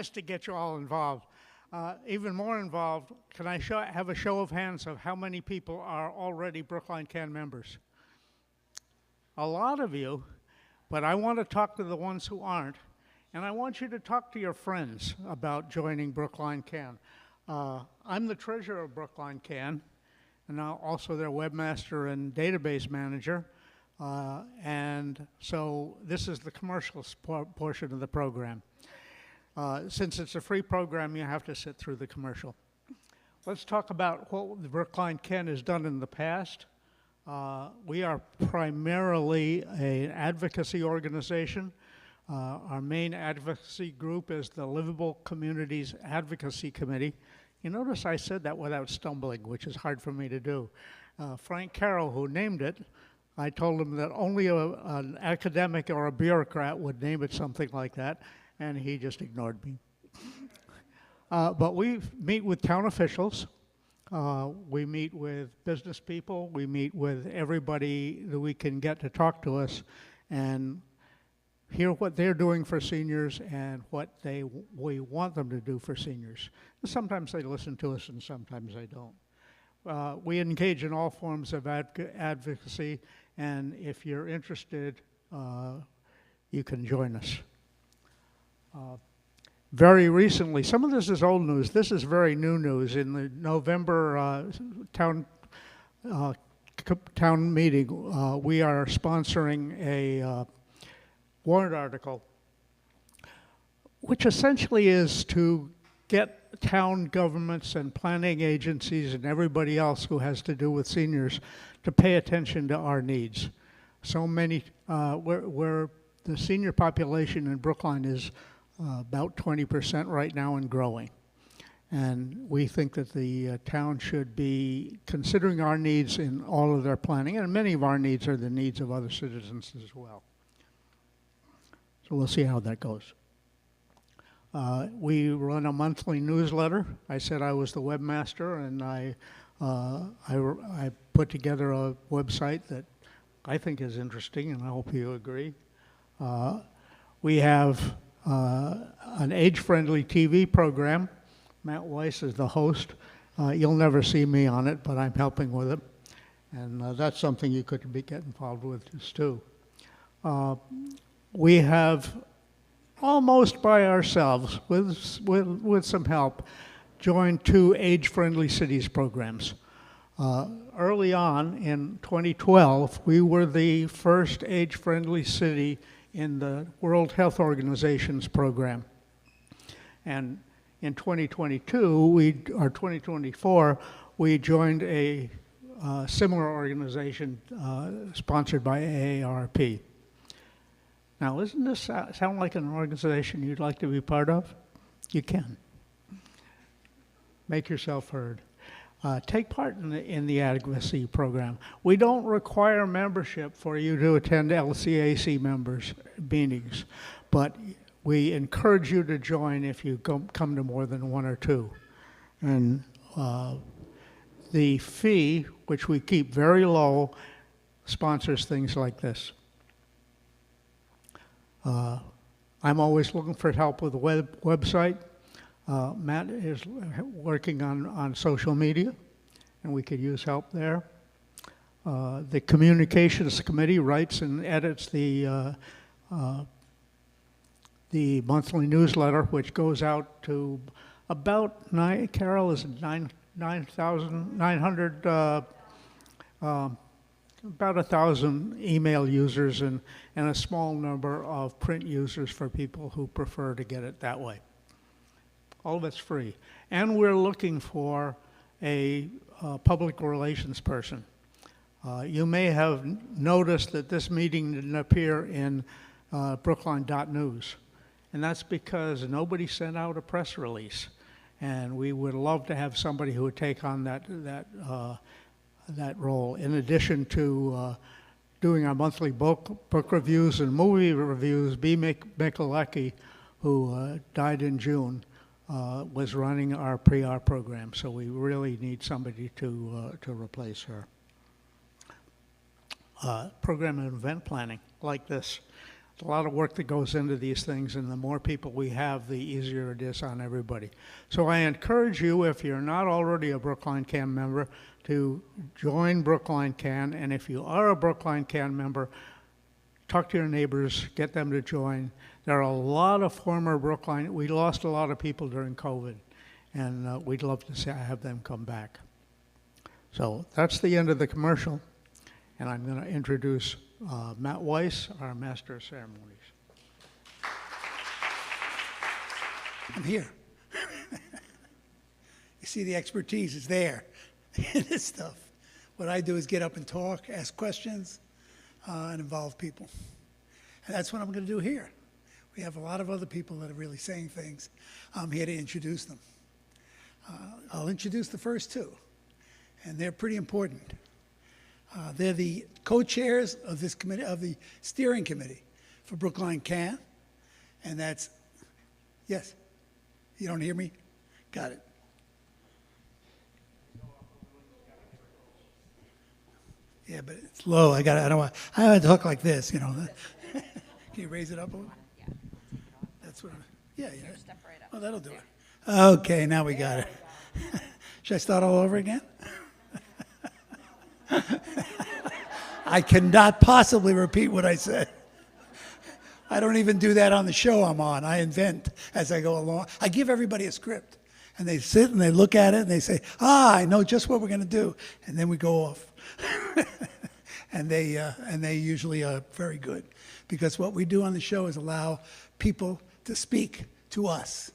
That's to get you all involved. Even more involved, can I have a show of hands of how many people are already Brookline CAN members? A lot of you, but I want to talk to the ones who aren't, and I want you to talk to your friends about joining Brookline CAN. I'm the treasurer of Brookline CAN, and now also their webmaster and database manager, and so this is the commercial portion of the program. Since it's a free program, you have to sit through the commercial. Let's talk about what the Brookline CAN has done in the past. We are primarily an advocacy organization. Our main advocacy group is the Livable Communities Advocacy Committee. You notice I said that without stumbling, which is hard for me to do. Frank Carroll, who named it, I told him that only an academic or a bureaucrat would name it something like that, and he just ignored me. But we meet with town officials, we meet with business people, we meet with everybody that we can get to talk to us and hear what they're doing for seniors and what we want them to do for seniors. And sometimes they listen to us and sometimes they don't. We engage in all forms of advocacy, and if you're interested, you can join us. Very recently, some of this is old news, this is very new news. In the November town town meeting, we are sponsoring a warrant article, which essentially is to get town governments and planning agencies and everybody else who has to do with seniors to pay attention to our needs. So many, where the senior population in Brookline is about 20% right now and growing. And we think that the town should be considering our needs in all of their planning, and many of our needs are the needs of other citizens as well. So we'll see how that goes. We run a monthly newsletter. I said I was the webmaster, and I put together a website that I think is interesting, and I hope you agree. We have an age-friendly TV program. Matt Weiss is the host. You'll never see me on it, but I'm helping with it. And that's something you could get involved with just too. We have, almost by ourselves, with some help, joined 2 age-friendly cities programs. Early on in 2012, we were the first age-friendly city in the World Health Organization's program. And in 2022, or 2024, we joined a similar organization sponsored by AARP. Now, doesn't this sound like an organization you'd like to be part of? You can. Make yourself heard. Take part in the advocacy program. We don't require membership for you to attend LCAC members' meetings, but we encourage you to join if you come to more than 1 or 2. And the fee, which we keep very low, sponsors things like this. I'm always looking for help with the website. Matt is working on social media, and we could use help there. The communications committee writes and edits the monthly newsletter, which goes out to about Carol, is it 9,900, about 1,000 email users and a small number of print users for people who prefer to get it that way. All of it's free. And we're looking for a public relations person. You may have noticed that this meeting didn't appear in Brookline.news. And that's because nobody sent out a press release. And we would love to have somebody who would take on that role, in addition to doing our monthly book reviews and movie reviews. B. Michalecki, who died in June, was running our PR program, so we really need somebody to replace her. Program and event planning, like this. There's a lot of work that goes into these things, and the more people we have, the easier it is on everybody. So I encourage you, if you're not already a Brookline CAN member, to join Brookline CAN, and if you are a Brookline CAN member, talk to your neighbors, get them to join. There are a lot of former Brookline, we lost a lot of people during COVID, and we'd love to have them come back. So that's the end of the commercial, and I'm going to introduce Matt Weiss, our Master of Ceremonies. I'm here. You see, the expertise is there in this stuff. What I do is get up and talk, ask questions, and involve people. And that's what I'm going to do here. We have a lot of other people that are really saying things. I'm here to introduce them. I'll introduce the first 2, and they're pretty important. They're the co-chairs of this committee, of the steering committee for Brookline CAN, and that's, yes? You don't hear me? Got it. Yeah, but it's low. I don't want to talk like this, you know. Can you raise it up a little? Yeah. That's what. Yeah. Step right up. Oh, that'll do it. Okay, now we got it. Should I start all over again? I cannot possibly repeat what I said. I don't even do that on the show I'm on. I invent as I go along. I give everybody a script, and they sit and they look at it and they say, I know just what we're going to do, and then we go off. and they usually are very good, because what we do on the show is allow people to speak to us,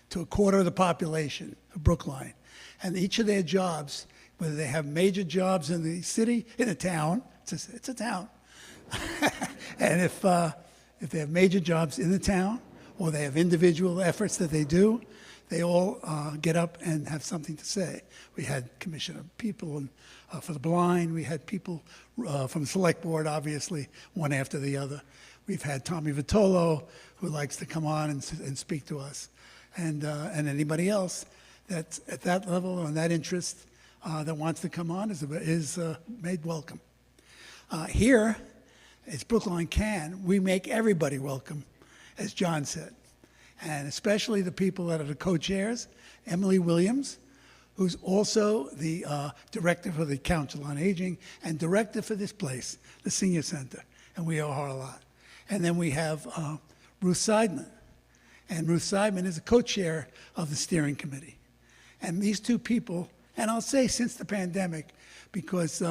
to a quarter of the population of Brookline, and each of their jobs, whether they have major jobs in the city, in a town, it's a town, and if they have major jobs in the town, or they have individual efforts that they do, they all get up and have something to say. We had Commissioner people for the blind. We had people from the Select Board, obviously, one after the other. We've had Tommy Vitolo, who likes to come on and speak to us. And anybody else that's at that level and that interest that wants to come on is made welcome. Here, it's Brookline CAN. We make everybody welcome, as John said, and especially the people that are the co-chairs, Emily Williams, who's also the director for the Council on Aging and director for this place, the Senior Center, and we owe her a lot. And then we have Ruth Seidman, and Ruth Seidman is a co-chair of the steering committee. And these two people, and I'll say since the pandemic, because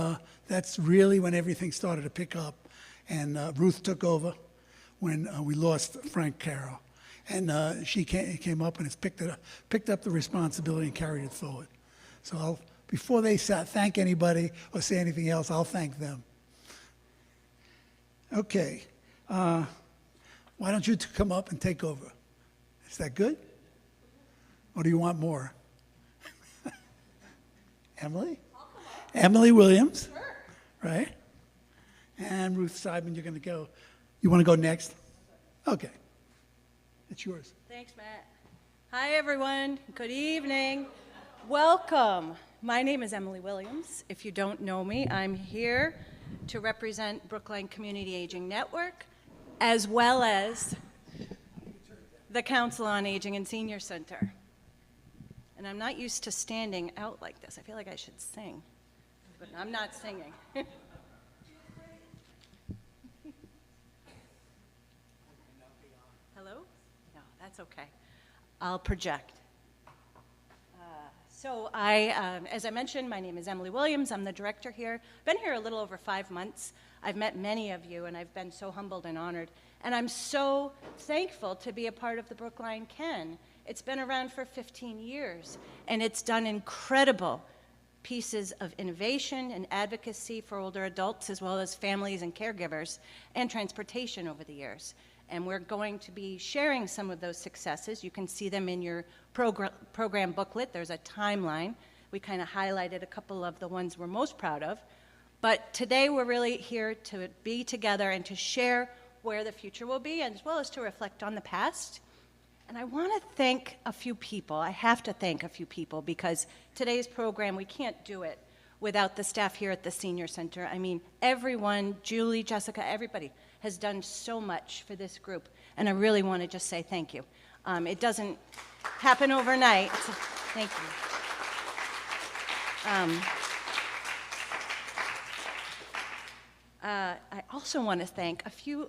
that's really when everything started to pick up, and Ruth took over when we lost Frank Caro. And she came up and has picked up the responsibility and carried it forward. So before they thank anybody or say anything else, I'll thank them. Okay. Why don't you come up and take over? Is that good? Or do you want more? Emily? I'll come up. Emily Williams. Sure. Right? And Ruth Seidman, you're going to go. You want to go next? Okay. It's yours. Thanks, Matt. Hi, everyone. Good evening. Welcome. My name is Emily Williams. If you don't know me, I'm here to represent Brookline Community Aging Network, as well as the Council on Aging and Senior Center. And I'm not used to standing out like this. I feel like I should sing, but I'm not singing. Hello? No, that's okay. I'll project. As I mentioned, my name is Emily Williams. I'm the director here. I've been here a little over 5 months. I've met many of you, and I've been so humbled and honored. And I'm so thankful to be a part of the Brookline CAN. It's been around for 15 years, and it's done incredible pieces of innovation and advocacy for older adults, as well as families and caregivers, and transportation over the years. And we're going to be sharing some of those successes. You can see them in your program booklet. There's a timeline. We kind of highlighted a couple of the ones we're most proud of. But today we're really here to be together and to share where the future will be, as well as to reflect on the past. And I want to thank a few people. I have to thank a few people, because today's program, we can't do it without the staff here at the Senior Center. I mean, everyone, Julie, Jessica, everybody has done so much for this group, and I really want to just say thank you. It doesn't happen overnight. So thank you. I also want to thank a few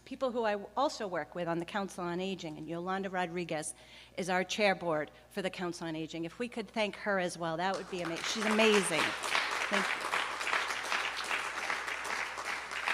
people who I also work with on the Council on Aging, and Yolanda Rodriguez is our chair board for the Council on Aging. If we could thank her as well, that would be amazing. She's amazing. Thank you.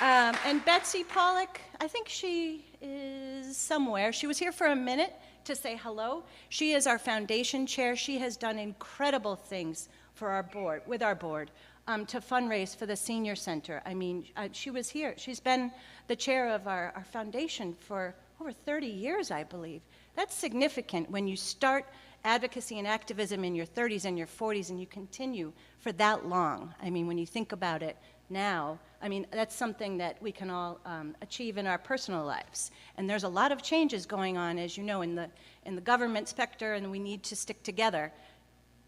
And Betsy Pollock, I think she is somewhere. She was here for a minute to say hello. She is our foundation chair. She has done incredible things for our board, with our board, to fundraise for the Senior Center. I mean, she was here. She's been the chair of our foundation for over 30 years, I believe. That's significant when you start advocacy and activism in your 30s and your 40s and you continue for that long. I mean, when you think about it now, I mean, that's something that we can all achieve in our personal lives. And there's a lot of changes going on, as you know, in the government sector, and we need to stick together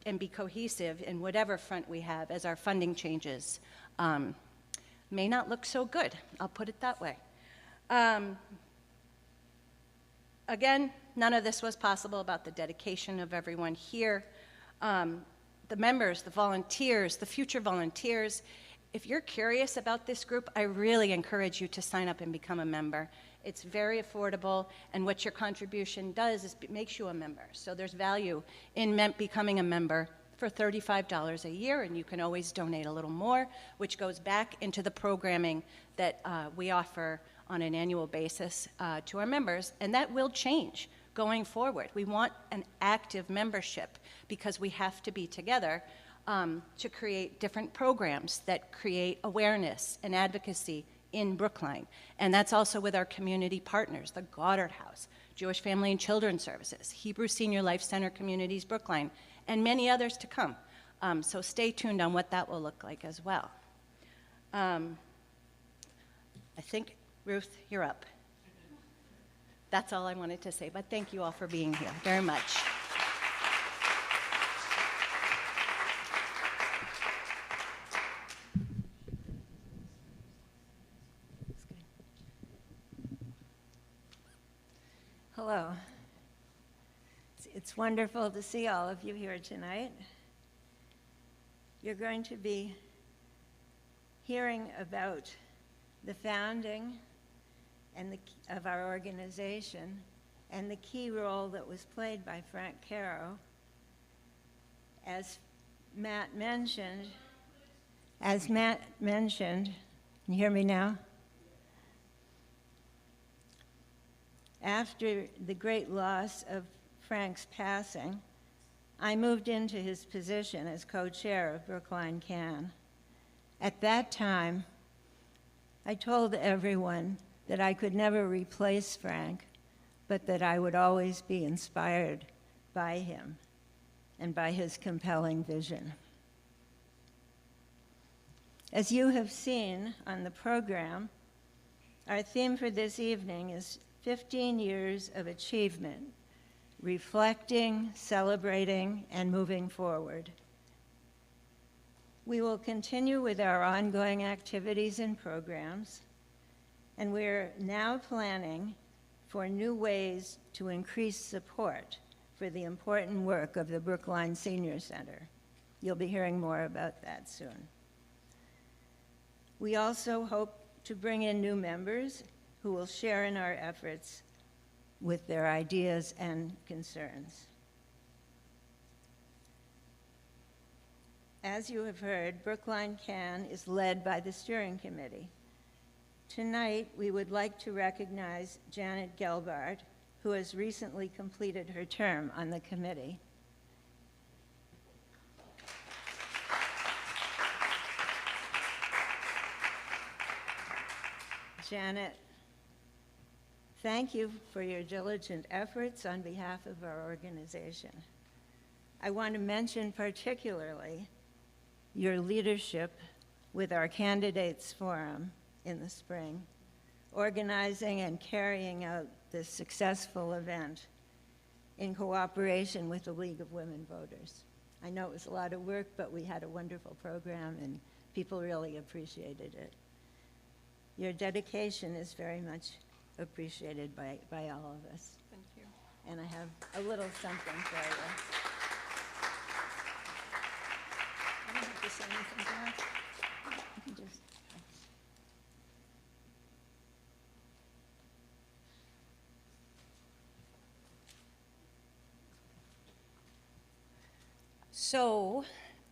and be cohesive in whatever front we have as our funding changes. May not look so good, I'll put it that way. Again, none of this was possible without the dedication of everyone here. The members, the volunteers, the future volunteers. If you're curious about this group, I really encourage you to sign up and become a member. It's very affordable, and what your contribution does is it makes you a member. So there's value in becoming a member for $35 a year, and you can always donate a little more, which goes back into the programming that we offer on an annual basis to our members, and that will change going forward. We want an active membership because we have to be together to create different programs that create awareness and advocacy in Brookline. And that's also with our community partners, the Goddard House, Jewish Family and Children's Services, Hebrew Senior Life Center Communities Brookline, and many others to come. So stay tuned on what that will look like as well. I think, Ruth, you're up. That's all I wanted to say, but thank you all for being here very much. Hello. It's wonderful to see all of you here tonight. You're going to be hearing about the founding of our organization and the key role that was played by Frank Caro. As Matt mentioned, can you hear me now? After the great loss of Frank's passing, I moved into his position as co-chair of Brookline CAN. At that time, I told everyone that I could never replace Frank, but that I would always be inspired by him and by his compelling vision. As you have seen on the program, our theme for this evening is 15 years of achievement, reflecting, celebrating, and moving forward. We will continue with our ongoing activities and programs, and we're now planning for new ways to increase support for the important work of the Brookline Senior Center. You'll be hearing more about that soon. We also hope to bring in new members who will share in our efforts with their ideas and concerns. As you have heard, Brookline CAN is led by the steering committee. Tonight, we would like to recognize Janet Gelbart, who has recently completed her term on the committee. Janet, thank you for your diligent efforts on behalf of our organization. I want to mention particularly your leadership with our Candidates Forum in the spring, organizing and carrying out this successful event in cooperation with the League of Women Voters. I know it was a lot of work, but we had a wonderful program and people really appreciated it. Your dedication is very much appreciated by all of us. Thank you. And I have a little something for you. I don't have to say anything, do I? You can just... So,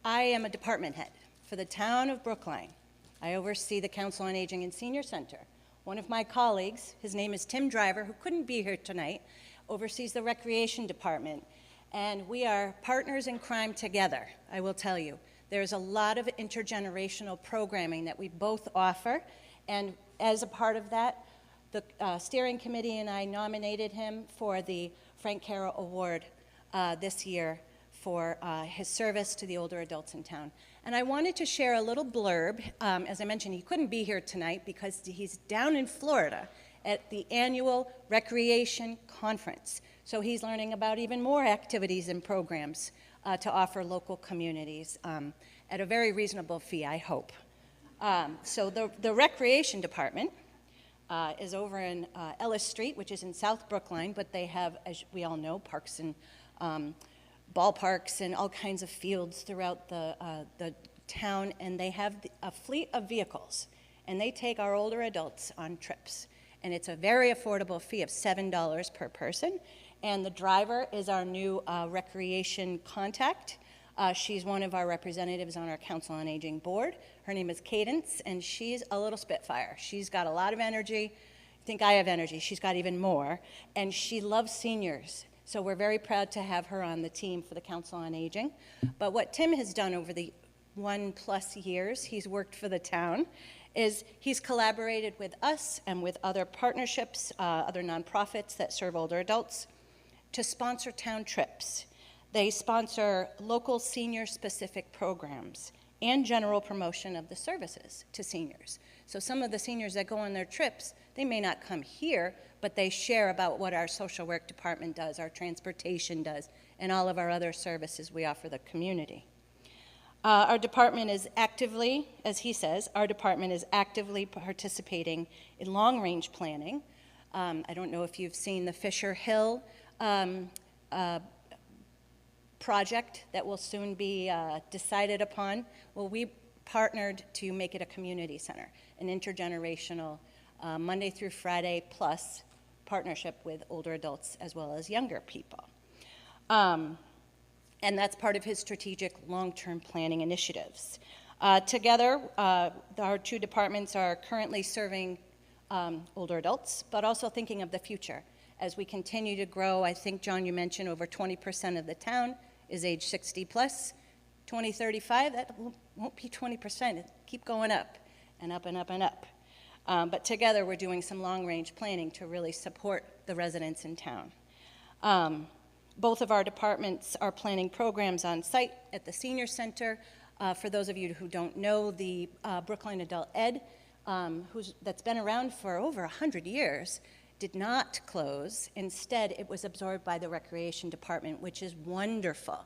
I am a department head for the town of Brookline. I oversee the Council on Aging and Senior Center. One of my colleagues, his name is Tim Driver, who couldn't be here tonight, oversees the Recreation Department. And we are partners in crime together, I will tell you. There's a lot of intergenerational programming that we both offer. And as a part of that, the steering committee and I nominated him for the Frank Caro Award this year for his service to the older adults in town. And I wanted to share a little blurb. As I mentioned, he couldn't be here tonight because he's down in Florida at the annual Recreation Conference. So he's learning about even more activities and programs to offer local communities at a very reasonable fee, I hope. So the Recreation Department is over in Ellis Street, which is in South Brookline, but they have, as we all know, parks and ballparks and all kinds of fields throughout the town, and they have a fleet of vehicles, and they take our older adults on trips. And it's a very affordable fee of $7 per person, and the driver is our new recreation contact. She's one of our representatives on our Council on Aging board. Her name is Cadence, and she's a little spitfire. She's got a lot of energy. I think I have energy. She's got even more, and she loves seniors. So we're very proud to have her on the team for the Council on Aging. But what Tim has done over the 1+ years he's worked for the town is he's collaborated with us and with other partnerships, other nonprofits that serve older adults, to sponsor town trips. They sponsor local senior-specific programs and general promotion of the services to seniors. So some of the seniors that go on their trips, they may not come here, but they share about what our social work department does, our transportation does, and all of our other services we offer the community. Our department is actively, as he says, our department is actively participating in long-range planning. I don't know if you've seen the Fisher Hill project that will soon be decided upon. Well, we partnered to make it a community center, an intergenerational Monday through Friday plus partnership with older adults as well as younger people. And that's part of his strategic long-term planning initiatives. Together, our two departments are currently serving older adults, but also thinking of the future. As we continue to grow, I think, John, you mentioned over 20% of the town is age 60 plus. 2035, that won't be 20%. It'll keep going up and up and up and up. But together, we're doing some long-range planning to really support the residents in town. Both of our departments are planning programs on site at the senior center. For those of you who don't know, the Brookline Adult Ed, that's been around for over 100 years, did not close. Instead, it was absorbed by the Recreation Department, which is wonderful.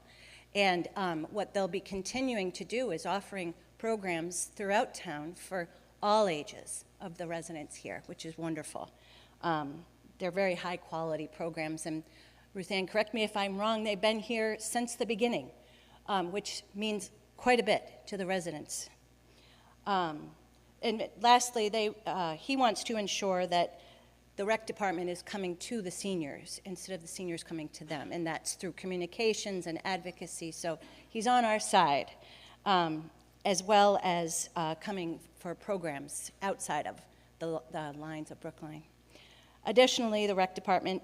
And what they'll be continuing to do is offering programs throughout town for all ages of the residents here, which is wonderful. They're very high-quality programs, and Ruth Ann, correct me if I'm wrong, they've been here since the beginning, which means quite a bit to the residents. And lastly, he wants to ensure that the rec department is coming to the seniors instead of the seniors coming to them, and that's through communications and advocacy. So he's on our side, as well as coming for programs outside of the lines of Brookline. Additionally, the rec department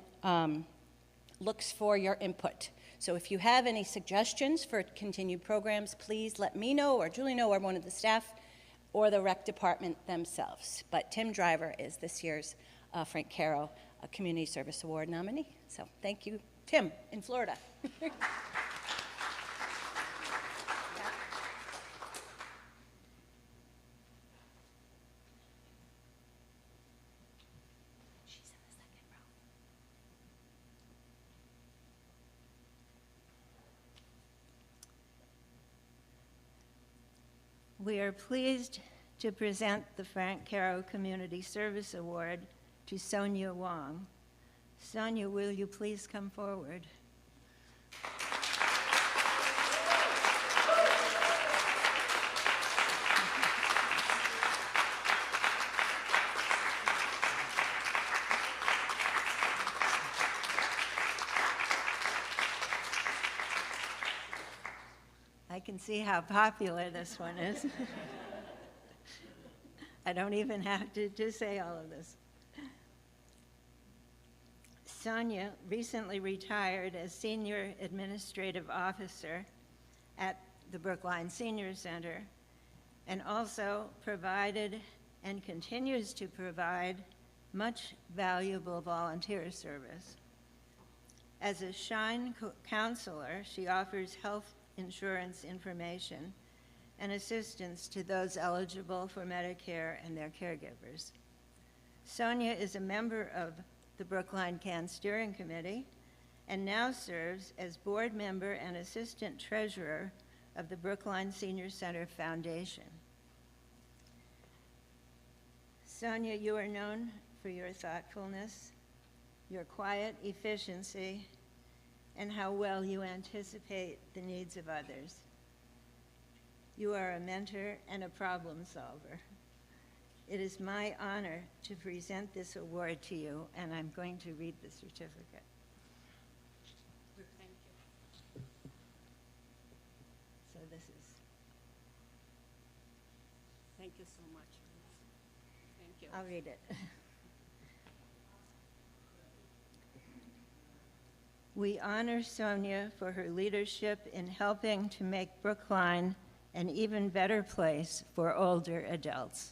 looks for your input. So if you have any suggestions for continued programs, please let me know, or Julie know, or one of the staff, or the rec department themselves. But Tim Driver is this year's Frank Caro Community Service Award nominee. So thank you, Tim, in Florida. We are pleased to present the Frank Caro Community Service Award to Sonia Wong. Sonia, will you please come forward? I can see how popular this one is. I don't even have to say all of this. Sonia recently retired as Senior Administrative Officer at the Brookline Senior Center, and also provided and continues to provide much valuable volunteer service. As a Shine counselor, she offers health insurance information and assistance to those eligible for Medicare and their caregivers. Sonia is a member of the Brookline CAN Steering Committee and now serves as board member and assistant treasurer of the Brookline Senior Center Foundation. Sonia, you are known for your thoughtfulness, your quiet efficiency, and how well you anticipate the needs of others. You are a mentor and a problem solver. It is my honor to present this award to you, and I'm going to read the certificate. Thank you. this is, Thank you so much. Thank you. I'll read it. We honor Sonia for her leadership in helping to make Brookline an even better place for older adults.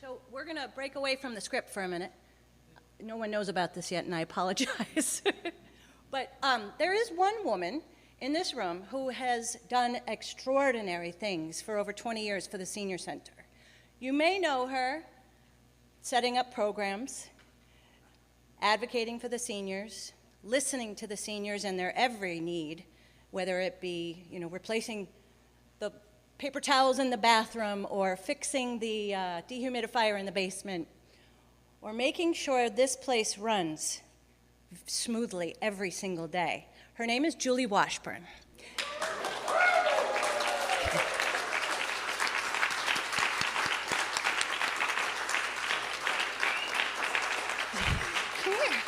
So we're going to break away from the script for a minute. No one knows about this yet, and I apologize. But there is one woman in this room who has done extraordinary things for over 20 years for the Senior Center. You may know her setting up programs, advocating for the seniors, listening to the seniors and their every need, whether it be, replacing the paper towels in the bathroom or fixing the dehumidifier in the basement, or making sure this place runs smoothly every single day. Her name is Julie Washburn. Come here.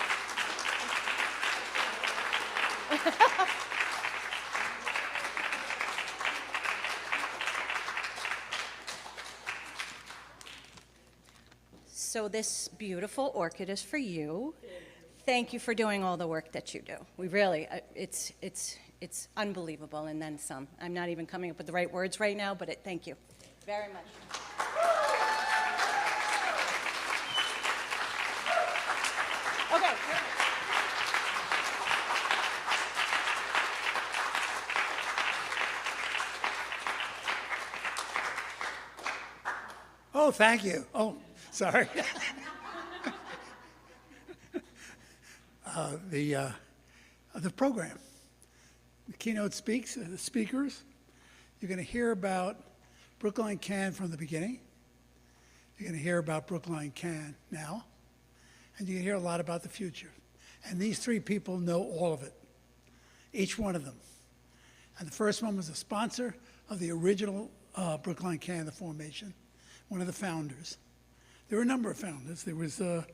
So this beautiful orchid is for you. Thank you for doing all the work that you do. We really, it's unbelievable, and then some. I'm not even coming up with the right words right now, but thank you very much. Okay. Oh, thank you. Oh, sorry. The program, the keynote speakers, you're going to hear about Brookline CAN from the beginning. You're going to hear about Brookline CAN now, and you're going to hear a lot about the future. And these three people know all of it, each one of them. And the first one was a sponsor of the original Brookline CAN, the formation, one of the founders. There were a number of founders. There was a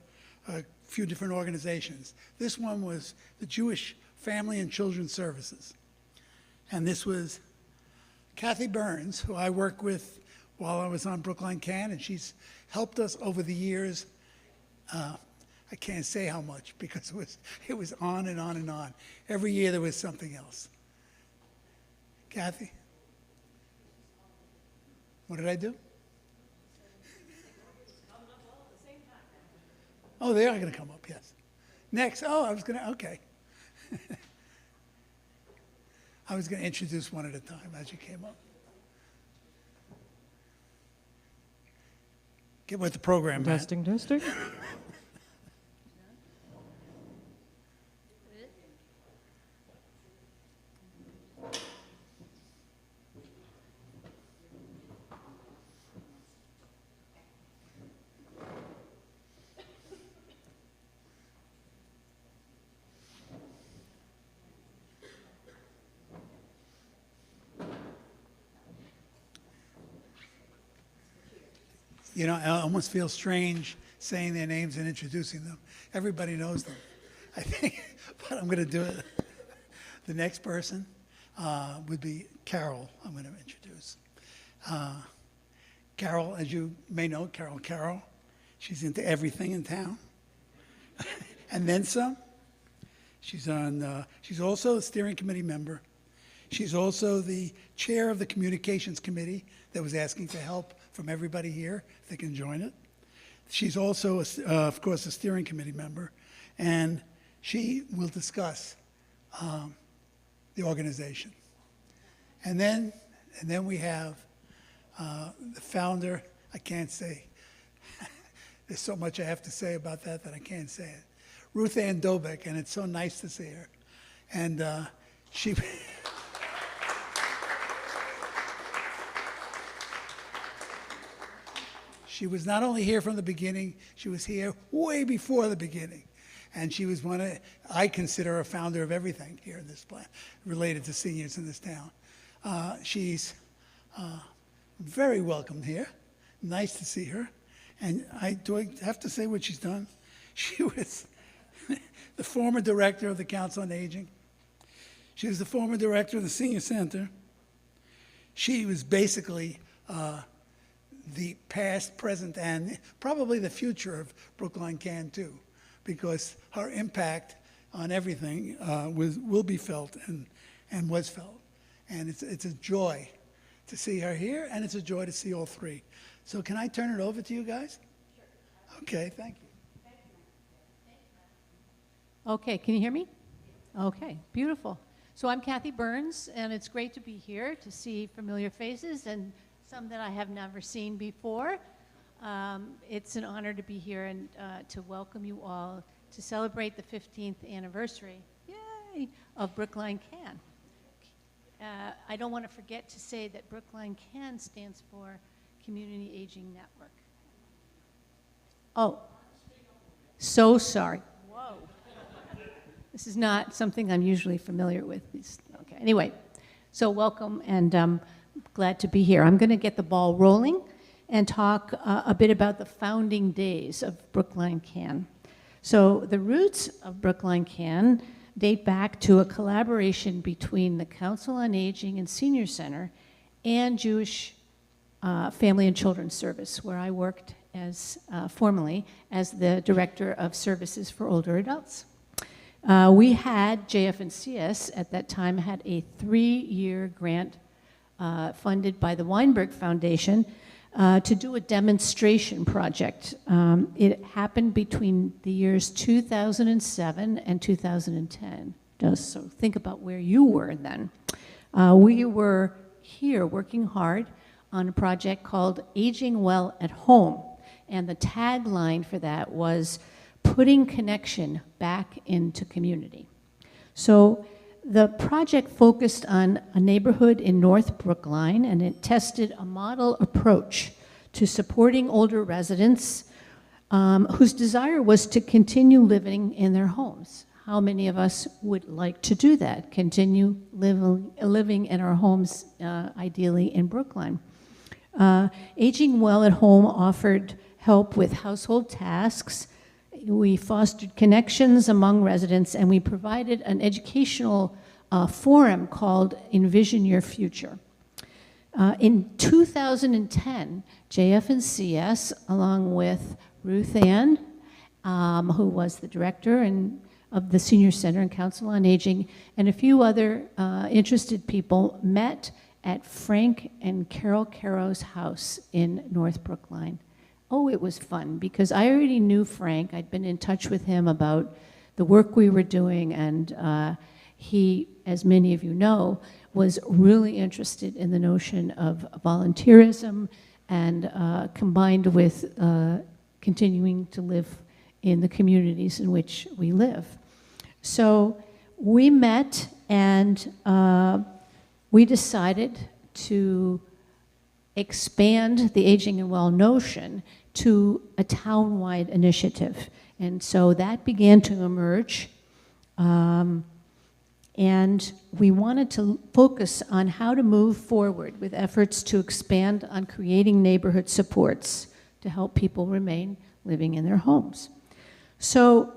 few different organizations. This one was the Jewish Family and Children's Services. And this was Kathy Burns, who I worked with while I was on Brookline CAN, and she's helped us over the years. I can't say how much because it was on and on and on. Every year there was something else. Kathy? What did I do? Oh, they are going to come up, yes. Next, I was going to, okay. I was going to introduce one at a time as you came up. Get with the program, Matt. Testing. You know, I almost feel strange saying their names and introducing them. Everybody knows them, I think, but I'm going to do it. The next person would be Carol, I'm going to introduce. Carol, as you may know, Carol, she's into everything in town. And then some. She's also a steering committee member. She's also the chair of the Communications Committee that was asking for help from everybody here, if they can join it. She's also, of course, a steering committee member, and she will discuss the organization. And then we have the founder. I can't say, there's so much I have to say about that I can't say it. Ruth Ann Dobek, and it's so nice to see her. And she, she was not only here from the beginning, she was here way before the beginning. And she was I consider her a founder of everything here in this plan related to seniors in this town. She's very welcome here. Nice to see her. And do I have to say what she's done? She was the former director of the Council on Aging. She was the former director of the Senior Center. She was basically the past, present, and probably the future of Brookline Can too, because her impact on everything will be felt and was felt. And it's a joy to see her here, and it's a joy to see all three. So can I turn it over to you guys? Sure. Okay, thank you. Okay, can you hear me? Okay, beautiful. So I'm Kathy Burns, and it's great to be here to see familiar faces and some that I have never seen before. It's an honor to be here and to welcome you all to celebrate the 15th anniversary, yay, of Brookline Can. I don't want to forget to say that Brookline Can stands for Community Aging Network. Oh, so sorry. Whoa. This is not something I'm usually familiar with. Okay. Anyway, so welcome, and glad to be here. I'm going to get the ball rolling and talk a bit about the founding days of Brookline Can. So the roots of Brookline Can date back to a collaboration between the Council on Aging and Senior Center and Jewish Family and Children's Service, where I worked as formerly as the Director of Services for Older Adults. We had, JF&CS at that time had a 3-year grant funded by the Weinberg Foundation to do a demonstration project. It happened between the years 2007 and 2010. So think about where you were then. We were here working hard on a project called Aging Well at Home. And the tagline for that was putting connection back into community. So the project focused on a neighborhood in North Brookline, and it tested a model approach to supporting older residents whose desire was to continue living in their homes. How many of us would like to do that, continue living in our homes, ideally in Brookline? Aging Well at Home offered help with household tasks. We fostered connections among residents, and we provided an educational forum called Envision Your Future. In 2010, JF&CS, along with Ruth Ann, who was the director of the Senior Center and Council on Aging, and a few other interested people, met at Frank and Carol Caro's house in North Brookline. Oh, it was fun, because I already knew Frank. I'd been in touch with him about the work we were doing, and he, as many of you know, was really interested in the notion of volunteerism and combined with continuing to live in the communities in which we live. So we met, and we decided to expand the Aging and Well notion to a town-wide initiative. And so that began to emerge. And we wanted to focus on how to move forward with efforts to expand on creating neighborhood supports to help people remain living in their homes. So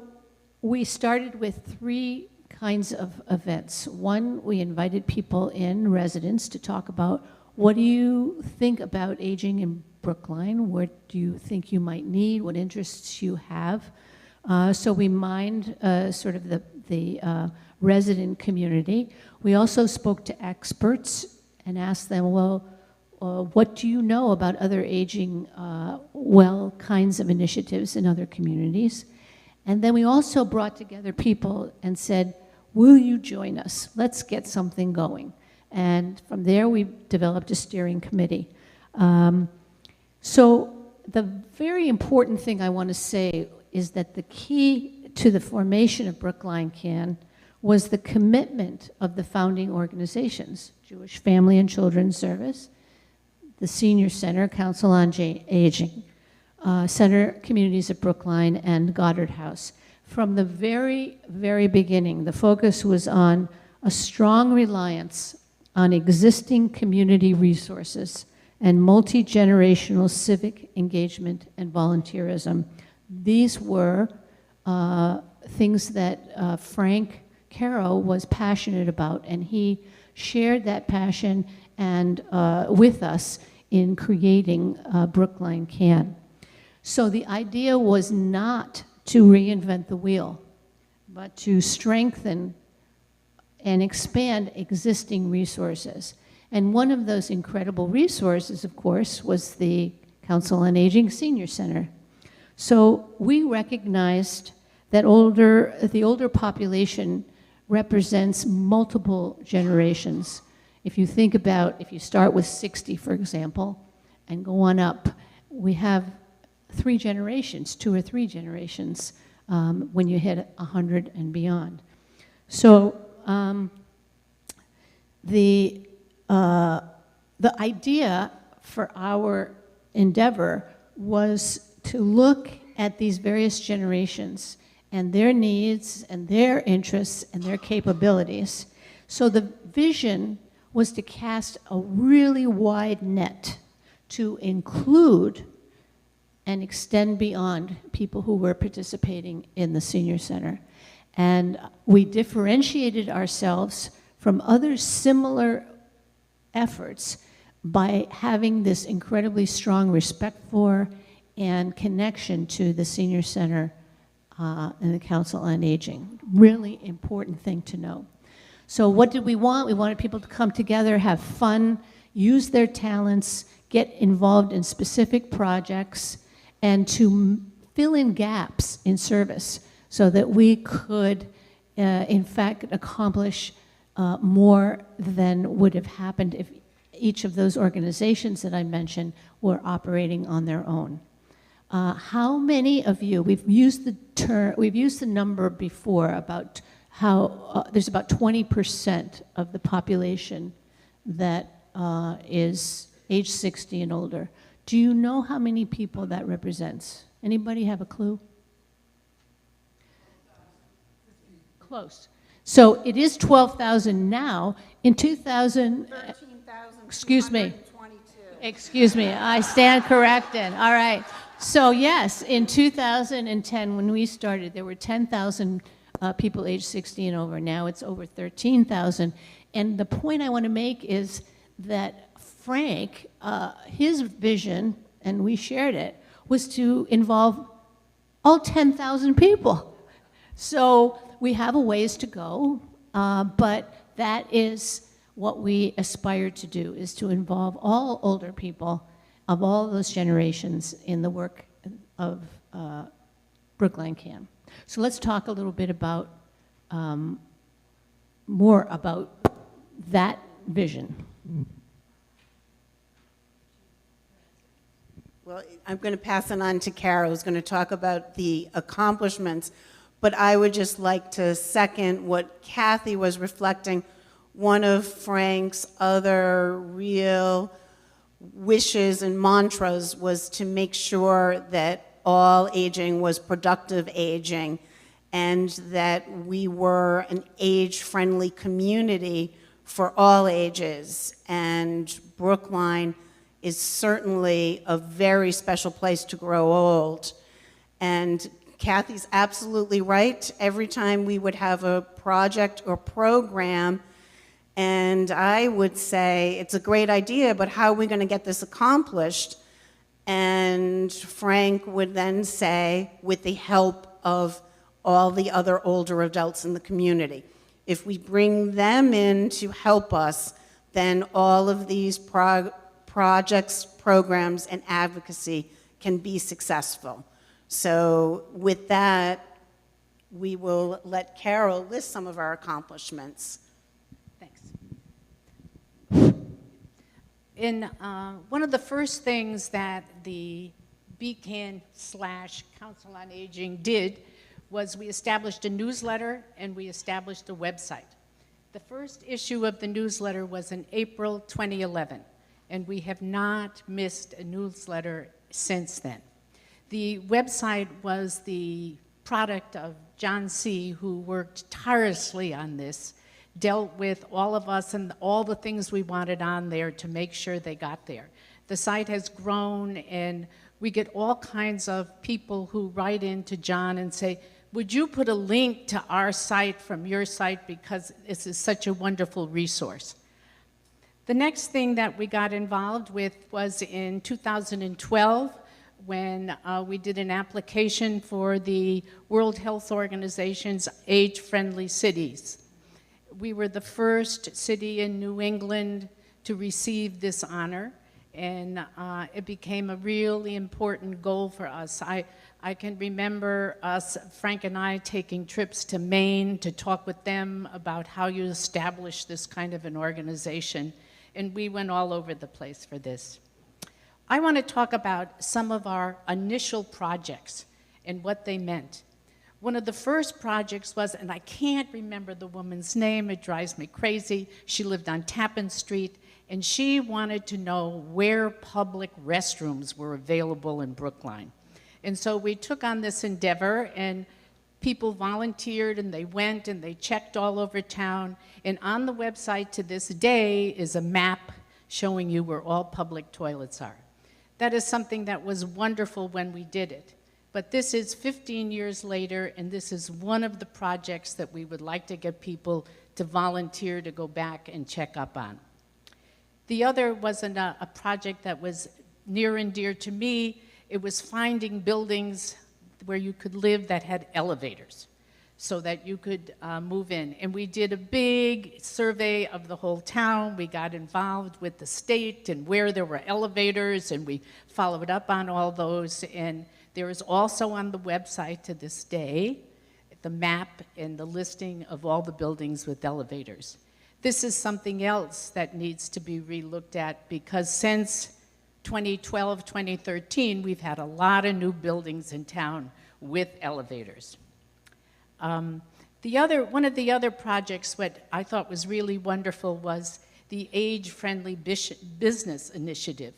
we started with 3 kinds of events. One, we invited people in, residents, to talk about what do you think about aging in Brookline? What do you think you might need? What interests you have? So we mined sort of the resident community. We also spoke to experts and asked them, well, what do you know about other aging well kinds of initiatives in other communities? And then we also brought together people and said, will you join us? Let's get something going. And from there, we developed a steering committee. So the very important thing I want to say is that the key to the formation of Brookline CAN was the commitment of the founding organizations, Jewish Family and Children's Service, the Senior Center, Council on Aging, Center Communities of Brookline, and Goddard House. From the very, very beginning, the focus was on a strong reliance on existing community resources and multi-generational civic engagement and volunteerism. These were things that Frank Caro was passionate about, and he shared that passion and with us in creating Brookline CAN. So the idea was not to reinvent the wheel, but to strengthen and expand existing resources. And one of those incredible resources, of course, was the Council on Aging Senior Center. So we recognized that the older population represents multiple generations. If you think about, if you start with 60, for example, and go on up, we have 3 generations, 2 or 3 generations, when you hit 100 and beyond. So the idea for our endeavor was to look at these various generations and their needs and their interests and their capabilities. So the vision was to cast a really wide net to include and extend beyond people who were participating in the Senior Center. And we differentiated ourselves from other similar efforts by having this incredibly strong respect for and connection to the Senior Center and the Council on Aging. Really important thing to know. So what did we want? We wanted people to come together, have fun, use their talents, get involved in specific projects, and to fill in gaps in service so that we could, in fact, accomplish more than would have happened if each of those organizations that I mentioned were operating on their own. How many of you, we've used the number before about how there's about 20% of the population that is age 60 and older. Do you know how many people that represents? Anybody have a clue? Close. So it is 12,000 now. In 2000, excuse me. Excuse me, I stand corrected. All right. So yes, in 2010, when we started, there were 10,000 people age 60 and over. Now it's over 13,000. And the point I want to make is that Frank, his vision, and we shared it, was to involve all 10,000 people. So we have a ways to go, but that is what we aspire to do, is to involve all older people of all those generations in the work of Brookline CAN. So let's talk a little bit about more about that vision. Well, I'm going to pass it on to Carol, who's going to talk about the accomplishments, but I would just like to second what Kathy was reflecting. One of Frank's other real wishes and mantras was to make sure that all aging was productive aging and that we were an age-friendly community for all ages. And Brookline is certainly a very special place to grow old. And Kathy's absolutely right. Every time we would have a project or program, and I would say, it's a great idea, but how are we going to get this accomplished? And Frank would then say, with the help of all the other older adults in the community. If we bring them in to help us, then all of these projects, programs, and advocacy can be successful. So with that, we will let Carol list some of our accomplishments. Thanks. One of the first things that the BCAN/Council on Aging did was we established a newsletter and we established a website. The first issue of the newsletter was in April 2011, and we have not missed a newsletter since then. The website was the product of John C., who worked tirelessly on this, dealt with all of us and all the things we wanted on there to make sure they got there. The site has grown, and we get all kinds of people who write in to John and say, would you put a link to our site from your site because this is such a wonderful resource. The next thing that we got involved with was in 2012 when we did an application for the World Health Organization's Age-Friendly Cities. We were the first city in New England to receive this honor, and it became a really important goal for us. I can remember us, Frank and I, taking trips to Maine to talk with them about how you establish this kind of an organization, and we went all over the place for this. I want to talk about some of our initial projects and what they meant. One of the first projects was, and I can't remember the woman's name, it drives me crazy, she lived on Tappan Street, and she wanted to know where public restrooms were available in Brookline. And so we took on this endeavor, and people volunteered, and they went, and they checked all over town. And on the website to this day is a map showing you where all public toilets are. That is something that was wonderful when we did it. But this is 15 years later, and this is one of the projects that we would like to get people to volunteer to go back and check up on. The other was a project that was near and dear to me. It was finding buildings where you could live that had elevators so that you could move in. And we did a big survey of the whole town. We got involved with the state and where there were elevators, and we followed up on all those. And there is also on the website to this day the map and the listing of all the buildings with elevators. This is something else that needs to be relooked at because since 2012, 2013, we've had a lot of new buildings in town with elevators. One of the other projects, what I thought was really wonderful, was the Age-Friendly Business Initiative.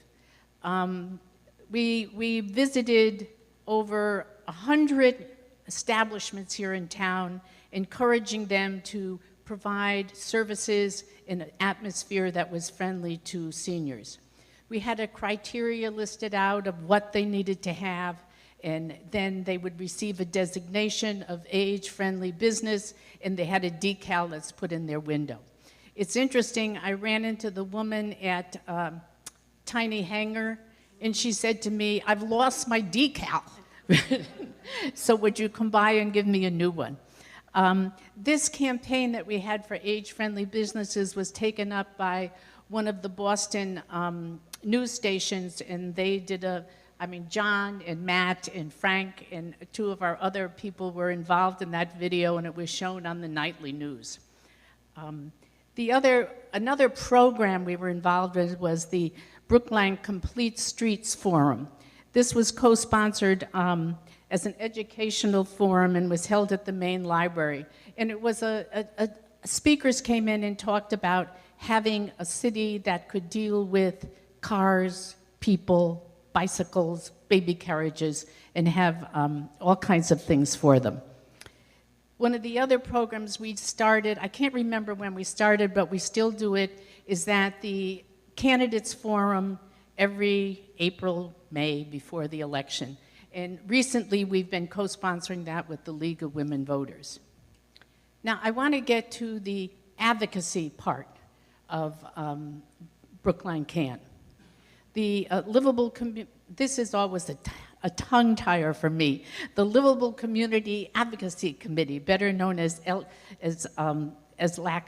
We visited over 100 establishments here in town, encouraging them to provide services in an atmosphere that was friendly to seniors. We had a criteria listed out of what they needed to have, and then they would receive a designation of age-friendly business, and they had a decal that's put in their window. It's interesting, I ran into the woman at Tiny Hanger, and she said to me, I've lost my decal. So would you come by and give me a new one? This campaign that we had for age-friendly businesses was taken up by one of the Boston news stations, and they did John and Matt and Frank and two of our other people were involved in that video, and it was shown on the nightly news. Another program we were involved with was the Brookline Complete Streets Forum. This was co-sponsored as an educational forum and was held at the main library. And it was speakers came in and talked about having a city that could deal with cars, people, bicycles, baby carriages, and have all kinds of things for them. One of the other programs we started, I can't remember when we started, but we still do it, is that the Candidates Forum every April, May before the election. And recently we've been co-sponsoring that with the League of Women Voters. Now I want to get to the advocacy part of Brookline CAN. The livable community, this is always a tongue tire for me. The Livable Community Advocacy Committee, better known as LAC,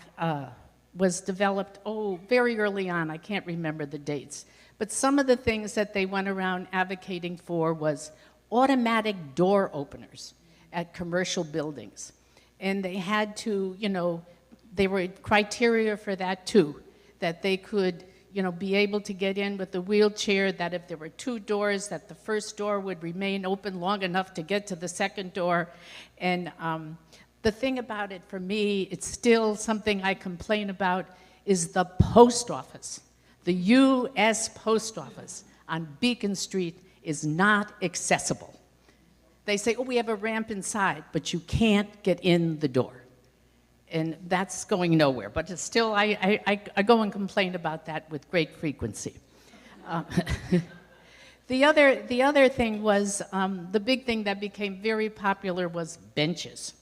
was developed, very early on. I can't remember the dates. But some of the things that they went around advocating for was automatic door openers at commercial buildings. And they had to, there were criteria for that too, that they could, be able to get in with the wheelchair, that if there were 2 doors, that the first door would remain open long enough to get to the second door. And the thing about it for me, it's still something I complain about, is the post office. The U.S. Post Office on Beacon Street is not accessible. They say, we have a ramp inside, but you can't get in the door. And that's going nowhere. But it's still, I go and complain about that with great frequency. The other thing was, the big thing that became very popular was benches.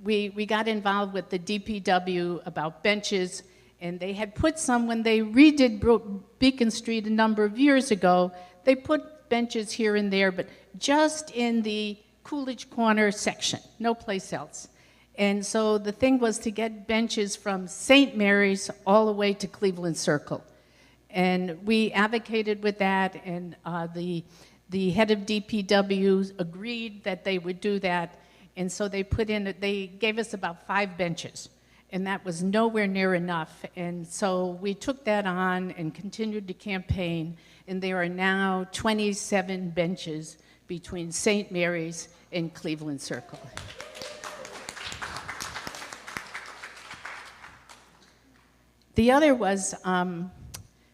We got involved with the DPW about benches, and they had put some, when they redid Beacon Street a number of years ago, they put benches here and there, but just in the Coolidge Corner section, no place else. And so the thing was to get benches from St. Mary's all the way to Cleveland Circle. And we advocated with that, and the head of DPW agreed that they would do that. And so they gave us about 5 benches, and that was nowhere near enough. And so we took that on and continued to campaign, and there are now 27 benches between St. Mary's and Cleveland Circle. The other was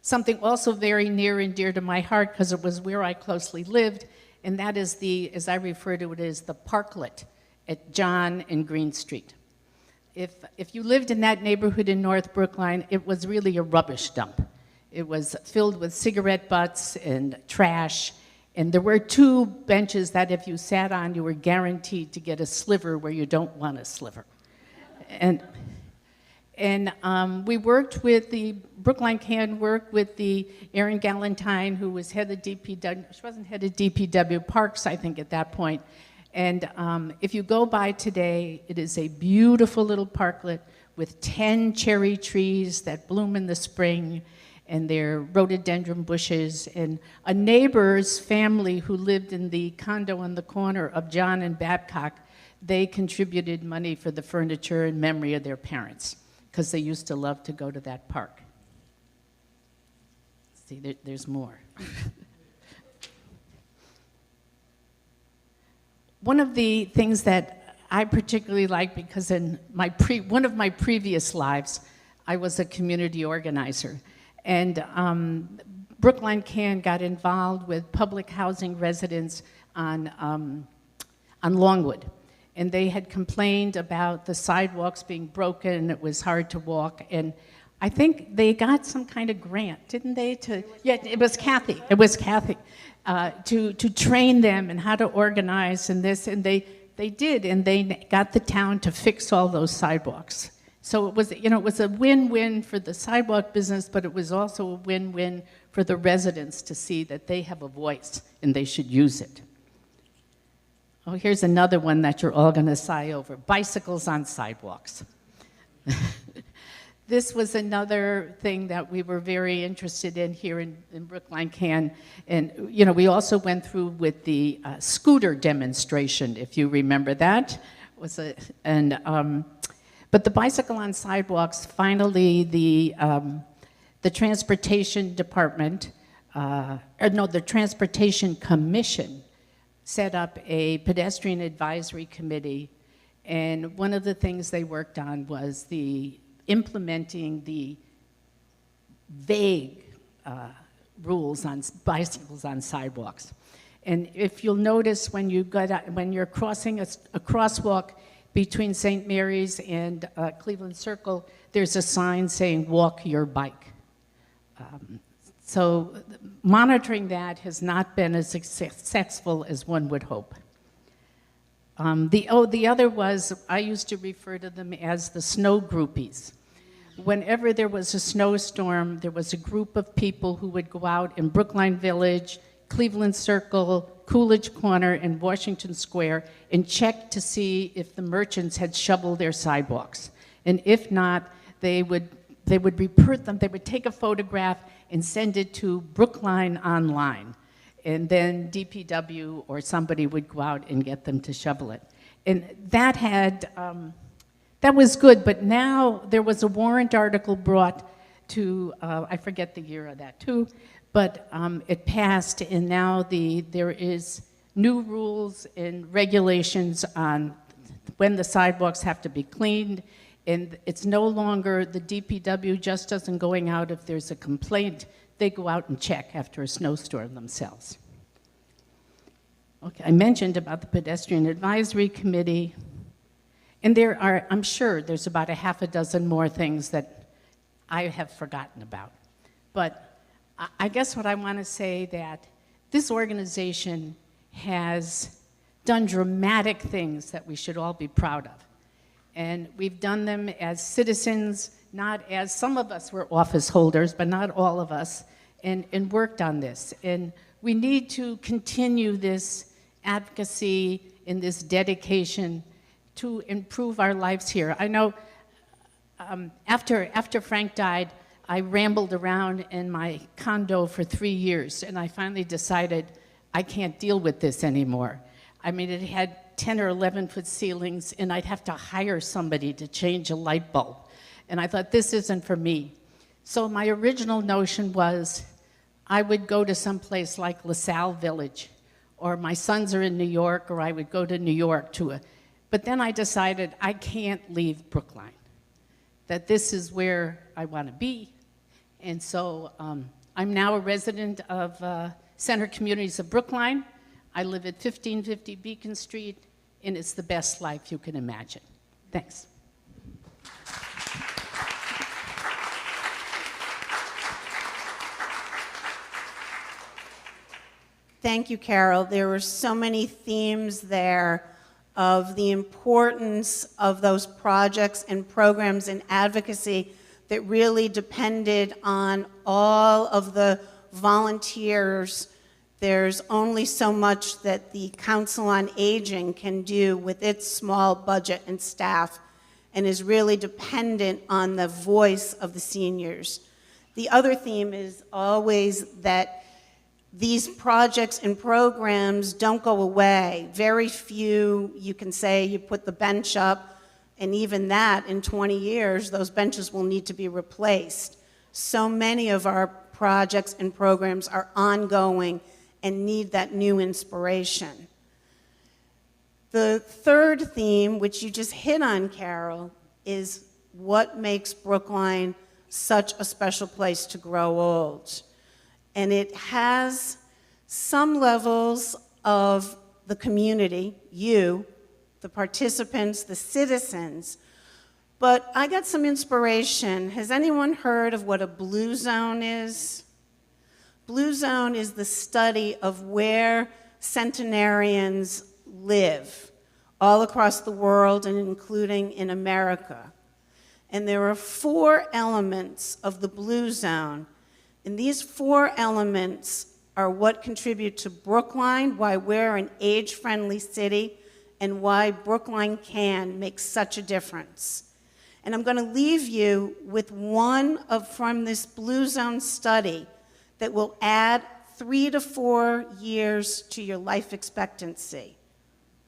something also very near and dear to my heart, because it was where I closely lived, and that is as I refer to it, as the parklet at John and Green Street. If you lived in that neighborhood in North Brookline, it was really a rubbish dump. It was filled with cigarette butts and trash, and there were 2 benches that if you sat on, you were guaranteed to get a sliver where you don't want a sliver. And we worked with Brookline CAN worked with the Erin Galentine, who was head of DPW. She wasn't head of DPW Parks, I think, at that point. And if you go by today, it is a beautiful little parklet with 10 cherry trees that bloom in the spring, and they're rhododendron bushes. And a neighbor's family who lived in the condo on the corner of John and Babcock, they contributed money for the furniture in memory of their parents, because they used to love to go to that park. See, there's more. One of the things that I particularly like, because in one of my previous lives, I was a community organizer. And Brookline CAN got involved with public housing residents on Longwood. And they had complained about the sidewalks being broken, it was hard to walk, and I think they got some kind of grant, didn't they? Yeah, it was Kathy, to train them and how to organize and this, and they did, and they got the town to fix all those sidewalks. So it was, it was a win-win for the sidewalk business, but it was also a win-win for the residents to see that they have a voice and they should use it. Oh, here's another one that you're all going to sigh over. Bicycles on sidewalks. This was another thing that we were very interested in here in Brookline CAN. And, we also went through with the scooter demonstration, if you remember that. But the bicycle on sidewalks, finally the Transportation Department, the Transportation Commission set up a pedestrian advisory committee, and one of the things they worked on was implementing the vague rules on bicycles on sidewalks. And if you'll notice, when you're crossing a crosswalk between St. Mary's and Cleveland Circle, there's a sign saying, "Walk your bike." So monitoring that has not been as successful as one would hope. The other was, I used to refer to them as the snow groupies. Whenever there was a snowstorm, there was a group of people who would go out in Brookline Village, Cleveland Circle, Coolidge Corner, and Washington Square and checked to see if the merchants had shoveled their sidewalks. And if not, they would report them, they would take a photograph and send it to Brookline online. And then DPW or somebody would go out and get them to shovel it. And that was good, but now there was a warrant article brought to, I forget the year of that too, but it passed, and now there is new rules and regulations on when the sidewalks have to be cleaned, and it's no longer the DPW just doesn't going out if there's a complaint. They go out and check after a snowstorm themselves. Okay, I mentioned about the Pedestrian Advisory Committee, and I'm sure there's about a half a dozen more things that I have forgotten about. But I guess what I want to say that this organization has done dramatic things that we should all be proud of. And we've done them as citizens, not as some of us were office holders, but not all of us, and worked on this. And we need to continue this advocacy and this dedication to improve our lives here. I know after Frank died, I rambled around in my condo for 3 years, and I finally decided I can't deal with this anymore. I mean, it had 10 or 11-foot ceilings, and I'd have to hire somebody to change a light bulb. And I thought, this isn't for me. So my original notion was I would go to some place like LaSalle Village, or my sons are in New York, or I would go to New York but then I decided I can't leave Brookline, that this is where I want to be. And so I'm now a resident of Center Communities of Brookline. I live at 1550 Beacon Street, and it's the best life you can imagine. Thanks. Thank you, Carol. There were so many themes there of the importance of those projects and programs and advocacy that really depended on all of the volunteers. There's only so much that the Council on Aging can do with its small budget and staff, and is really dependent on the voice of the seniors. The other theme is always that these projects and programs don't go away. Very few, you can say you put the bench up, and even that, in 20 years, those benches will need to be replaced. So many of our projects and programs are ongoing and need that new inspiration. The third theme, which you just hit on, Carol, is what makes Brookline such a special place to grow old. And it has some levels of the community, you, the participants, the citizens, but I got some inspiration. Has anyone heard of what a blue zone is? Blue zone is the study of where centenarians live all across the world and including in America. And there are 4 elements of the blue zone. And these 4 elements are what contribute to Brookline, why we're an age-friendly city, and why Brookline can make such a difference. And I'm going to leave you with one from this Blue Zone study that will add 3 to 4 years to your life expectancy.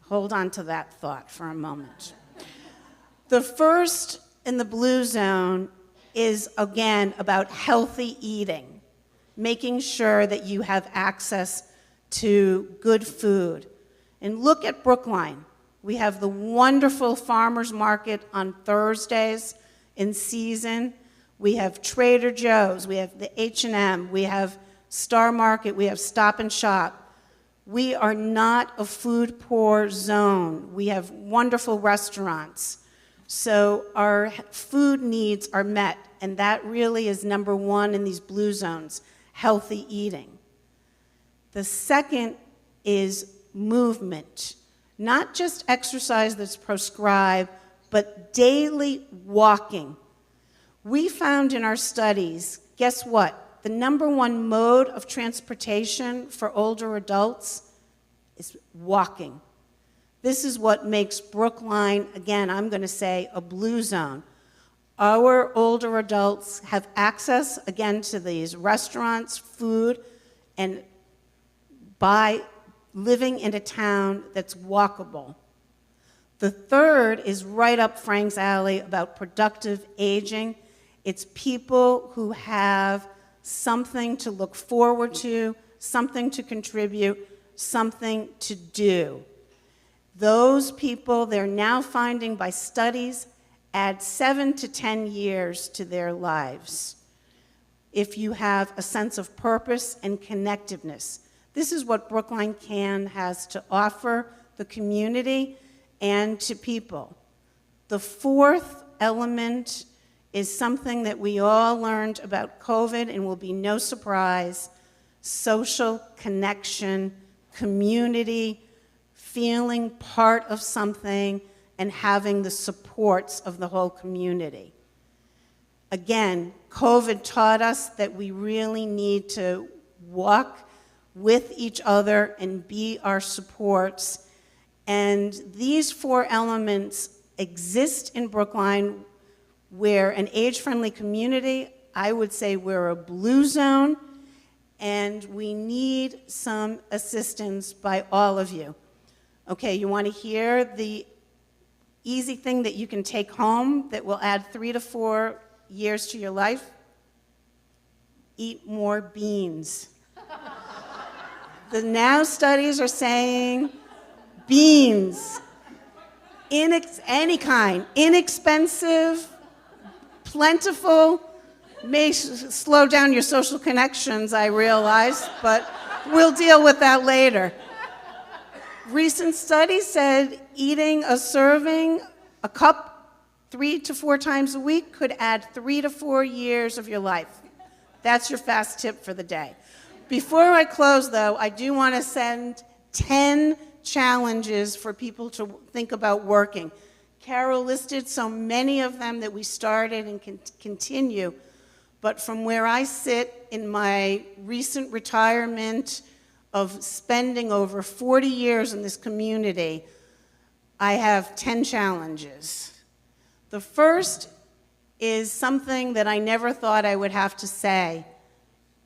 Hold on to that thought for a moment. The first in the Blue Zone is, again, about healthy eating, making sure that you have access to good food. And look at Brookline. We have the wonderful farmers market on Thursdays in season. We have Trader Joe's, we have the H&M, we have Star Market, we have Stop and Shop. We are not a food poor zone. We have wonderful restaurants. So our food needs are met, and that really is number 1 in these blue zones, healthy eating. The second is movement. Not just exercise that's prescribed, but daily walking. We found in our studies, guess what? the number one mode of transportation for older adults is walking. This is what makes Brookline, again, I'm going to say, a blue zone. Our older adults have access, again, to these restaurants, food, and by living in a town that's walkable. The third is right up Frank's alley about productive aging. It's people who have something to look forward to, something to contribute, something to do. Those people, they're now finding by studies, add 7 to 10 years to their lives. If you have a sense of purpose and connectiveness. This is what Brookline CAN has to offer the community and to people. The fourth element is something that we all learned about COVID and will be no surprise: social connection, community, feeling part of something, and having the supports of the whole community. Again, COVID taught us that we really need to walk with each other and be our supports. And these four elements exist in Brookline. We're an age-friendly community. I would say we're a blue zone, and we need some assistance by all of you. Okay, you want to hear the easy thing that you can take home that will add 3 to 4 years to your life? Eat more beans. The now studies are saying beans, any kind, inexpensive, plentiful, may slow down your social connections, I realize, but we'll deal with that later. Recent studies said eating a serving, a cup, 3 to 4 times a week could add 3 to 4 years of your life. That's your fast tip for the day. Before I close, though, I do want to send 10 challenges for people to think about working. Carol listed so many of them that we started and can continue, but from where I sit in my recent retirement of spending over 40 years in this community, I have 10 challenges. The first is something that I never thought I would have to say.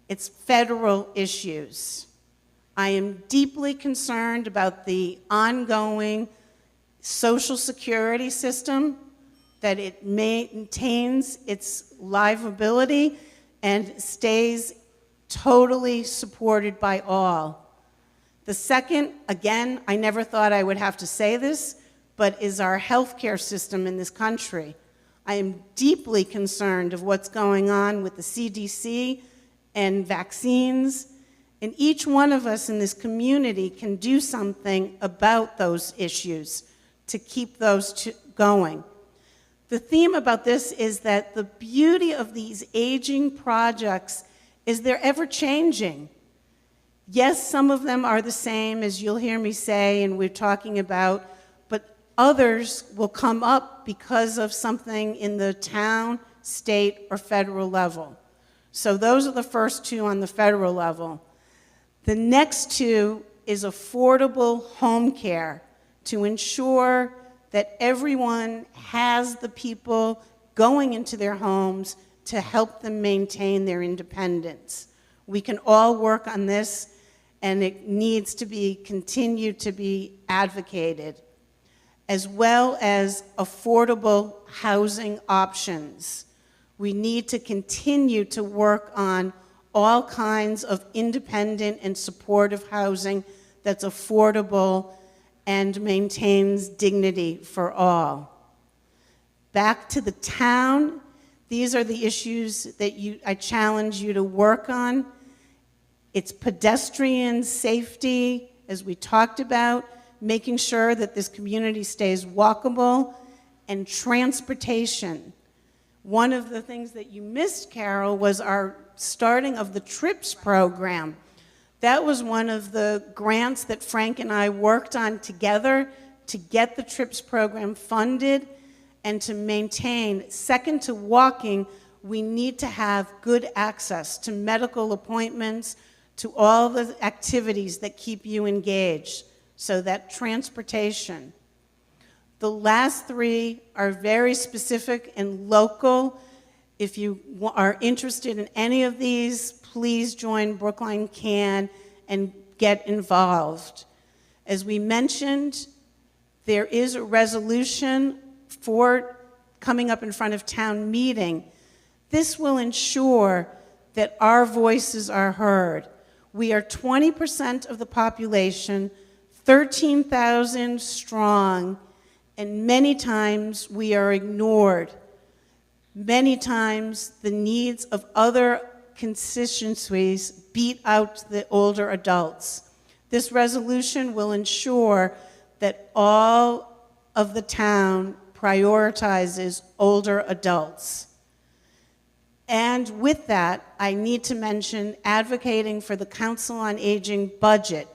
It's federal issues. I am deeply concerned about the ongoing Social Security system, that it maintains its livability and stays totally supported by all. The second, again, I never thought I would have to say this, but is our healthcare system in this country. I am deeply concerned of what's going on with the CDC and vaccines, and each one of us in this community can do something about those issues to keep those going. The theme about this is that the beauty of these aging projects is they're ever changing. Yes, some of them are the same, as you'll hear me say, and we're talking about, but others will come up because of something in the town, state, or federal level. So those are the first two on the federal level. The next two is affordable home care to ensure that everyone has the people going into their homes to help them maintain their independence. We can all work on this, and it needs to be continued to be advocated, as well as affordable housing options. We need to continue to work on all kinds of independent and supportive housing that's affordable and maintains dignity for all. Back to the town, these are the issues that I challenge you to work on. It's pedestrian safety, as we talked about, making sure that this community stays walkable, and transportation. One of the things that you missed, Carol, was our starting of the TRIPS program. That was one of the grants that Frank and I worked on together to get the TRIPS program funded and to maintain. Second to walking, we need to have good access to medical appointments, to all the activities that keep you engaged, so that transportation. The last three are very specific and local. If you are interested in any of these, please join Brookline CAN and get involved. As we mentioned, there is a resolution for coming up in front of town meeting. This will ensure that our voices are heard. We are 20% of the population, 13,000 strong, and many times we are ignored. Many times the needs of other constituencies beat out the older adults. This resolution will ensure that all of the town prioritizes older adults. And with that, I need to mention advocating for the Council on Aging budget.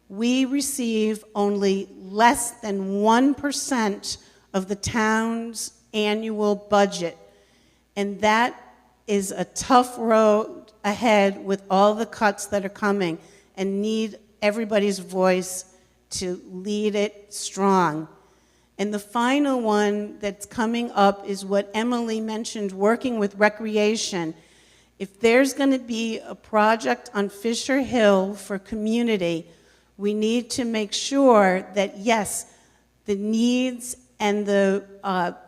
We receive only less than 1% of the town's annual budget. And that is a tough road ahead with all the cuts that are coming, and need everybody's voice to lead it strong. And the final one that's coming up is what Emily mentioned, working with recreation. If there's going to be a project on Fisher Hill for community, we need to make sure that, yes, the needs and the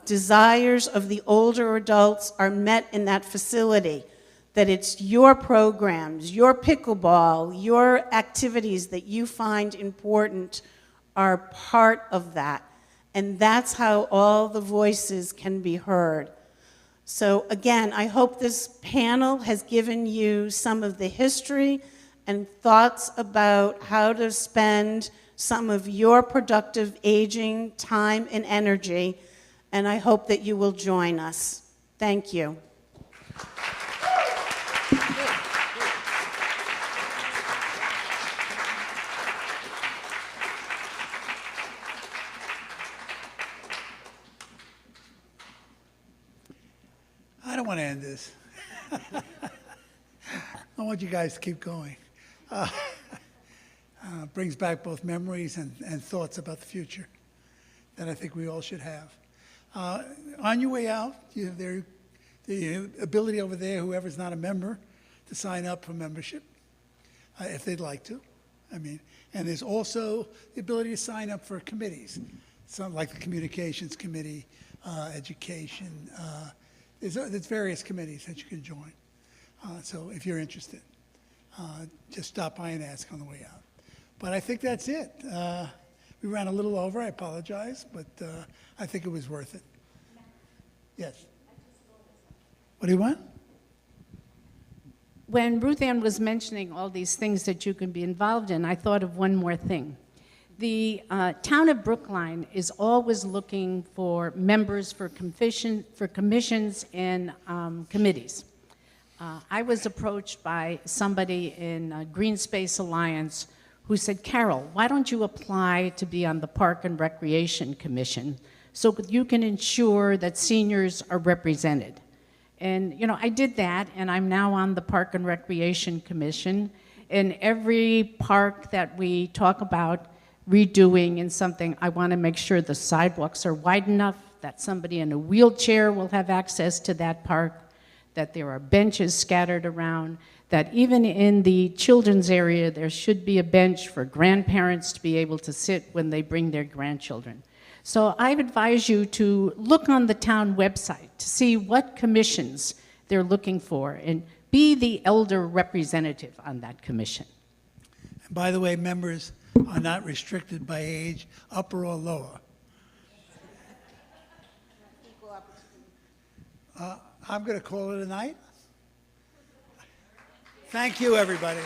desires of the older adults are met in that facility, that it's your programs, your pickleball, your activities that you find important are part of that. And that's how all the voices can be heard. So again, I hope this panel has given you some of the history and thoughts about how to spend some of your productive aging time and energy, and I hope that you will join us. Thank you. I don't want to end this. I want you guys to keep going. Brings back both memories and thoughts about the future that I think we all should have. On your way out, you have the ability over there, whoever's not a member, to sign up for membership if they'd like to. I mean, and there's also the ability to sign up for committees, some like the Communications Committee, Education. There's various committees that you can join. So if you're interested, just stop by and ask on the way out. But I think that's it. We ran a little over, I apologize, but I think it was worth it. Yes. What do you want? When Ruth Ann was mentioning all these things that you can be involved in, I thought of one more thing. The town of Brookline is always looking for members for commissions and committees. I was approached by somebody in Green Space Alliance who said, Carol, why don't you apply to be on the Park and Recreation Commission so you can ensure that seniors are represented? And, you know, I did that, and I'm now on the Park and Recreation Commission. And every park that we talk about redoing and something, I want to make sure the sidewalks are wide enough that somebody in a wheelchair will have access to that park, that there are benches scattered around, that even in the children's area, there should be a bench for grandparents to be able to sit when they bring their grandchildren. So I advise you to look on the town website to see what commissions they're looking for and be the elder representative on that commission. And by the way, members are not restricted by age, upper or lower. I'm going to call it a night. Thank you, everybody.